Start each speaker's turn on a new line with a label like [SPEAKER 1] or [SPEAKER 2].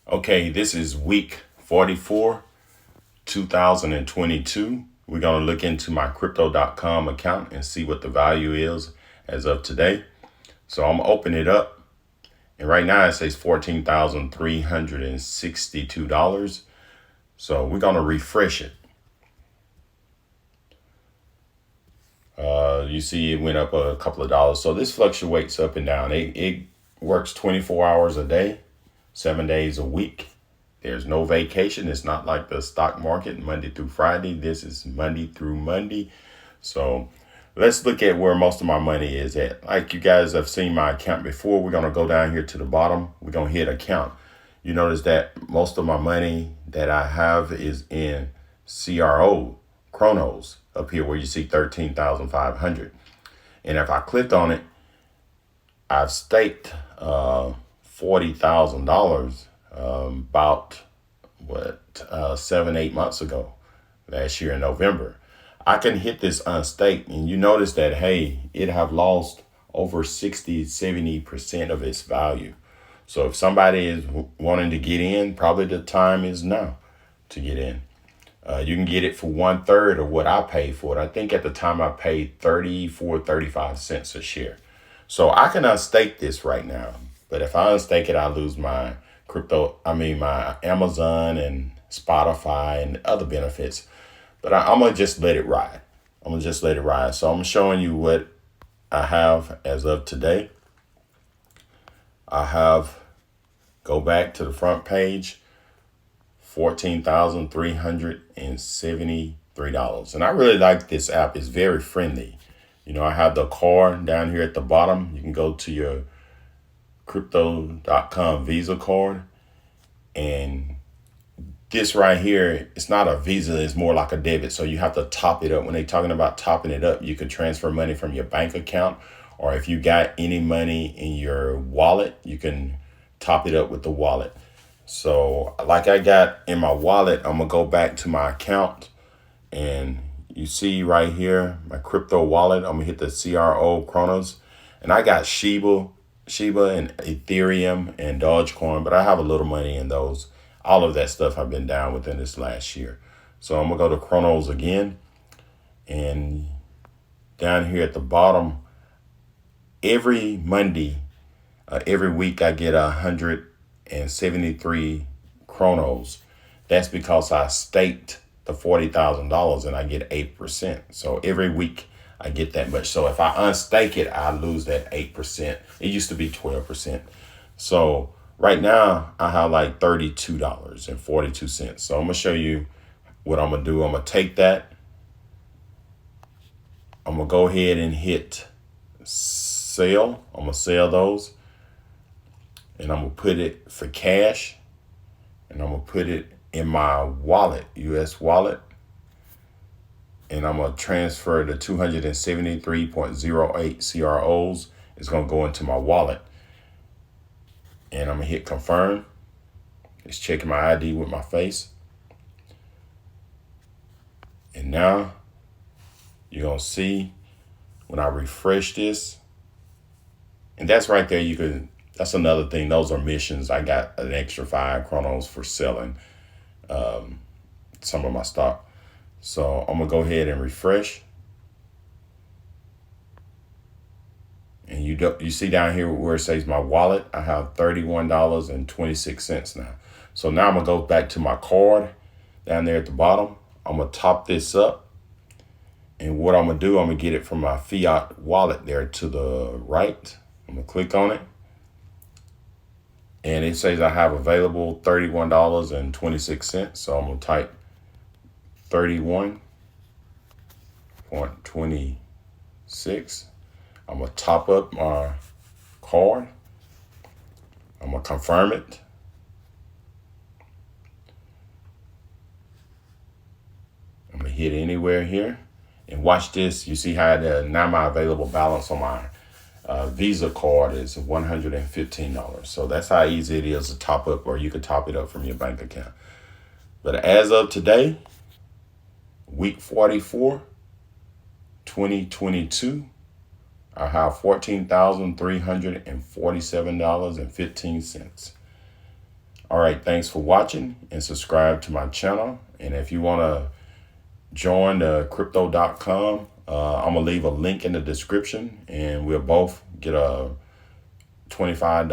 [SPEAKER 1] Okay, this is week 44, 2022. We're going to look into my crypto.com account and see what the value is as of today. So I'm going to open it up. And right now it says $14,362. So we're going to refresh it. You see it went up a couple of dollars. So this fluctuates up and down. It works 24 hours a day, 7 days a week. There's no vacation. It's not like the stock market, Monday through Friday. This is Monday through Monday. So let's look at where most of my money is at. Like you guys have seen my account before, we're going to go down here to the bottom. We're going to hit account. You notice that most of my money that I have is in Chronos, up here where you see 13,500. And if I clicked on it, I've staked $40,000 about 7-8 months ago, last year in November. I can hit this unstake, and you notice that, hey, it have lost over 60-70% of its value. So if somebody is wanting to get in, probably the time is now to get in. You can get it for 1/3 of what I paid for it. I think at the time I paid 35 cents a share. So I can unstake this right now. But if I unstake it, I lose my my Amazon and Spotify and other benefits. But I'm going to just let it ride. So I'm showing you what I have as of today. Go back to the front page, $14,373. And I really like this app. It's very friendly. You know, I have the card down here at the bottom. You can go to your crypto.com Visa card. And this right here, it's not a Visa, it's more like a debit. So you have to top it up. When they're talking about topping it up, you could transfer money from your bank account, or if you got any money in your wallet, you can top it up with the wallet. So like I got in my wallet, I'm going to go back to my account, and you see right here, my crypto wallet, I'm going to hit the Chronos, and I got Shiba and Ethereum and Dogecoin, but I have a little money in those. All of that stuff I've been down within this last year. So I'm going to go to Chronos again, and down here at the bottom, every Monday, every week I get 173 Chronos. That's because I staked the $40,000 and I get 8%. So every week I get that much. So if I unstake it, I lose that 8%. It used to be 12%. So right now I have like $32.42. So I'm going to show you what I'm going to do. I'm going to take that. I'm going to go ahead and hit sell. I'm going to sell those. And I'm going to put it for cash. And I'm going to put it in my wallet, US wallet. And I'm going to transfer the 273.08 CROs. It's going to go into my wallet. And I'm going to hit confirm. It's checking my ID with my face. And now you're going to see when I refresh this. And that's right there. That's another thing. Those are missions. I got an extra 5 Chronos for selling some of my stock. So I'm going to go ahead and refresh. And you see down here where it says my wallet, I have $31.26 now. So now I'm going to go back to my card down there at the bottom. I'm going to top this up. And what I'm going to do, I'm going to get it from my fiat wallet there to the right. I'm going to click on it. And it says I have available $31.26. So I'm going to type 31.26. I'm going to top up my card. I'm going to confirm it. I'm going to hit anywhere here. And watch this. You see how now my available balance on my Visa card is $115. So that's how easy it is to top up, or you could top it up from your bank account. But as of today, week 44, 2022, I have $14,347.15. All right, thanks for watching and subscribe to my channel. And if you want to join the crypto.com, I'm going to leave a link in the description and we'll both get a $25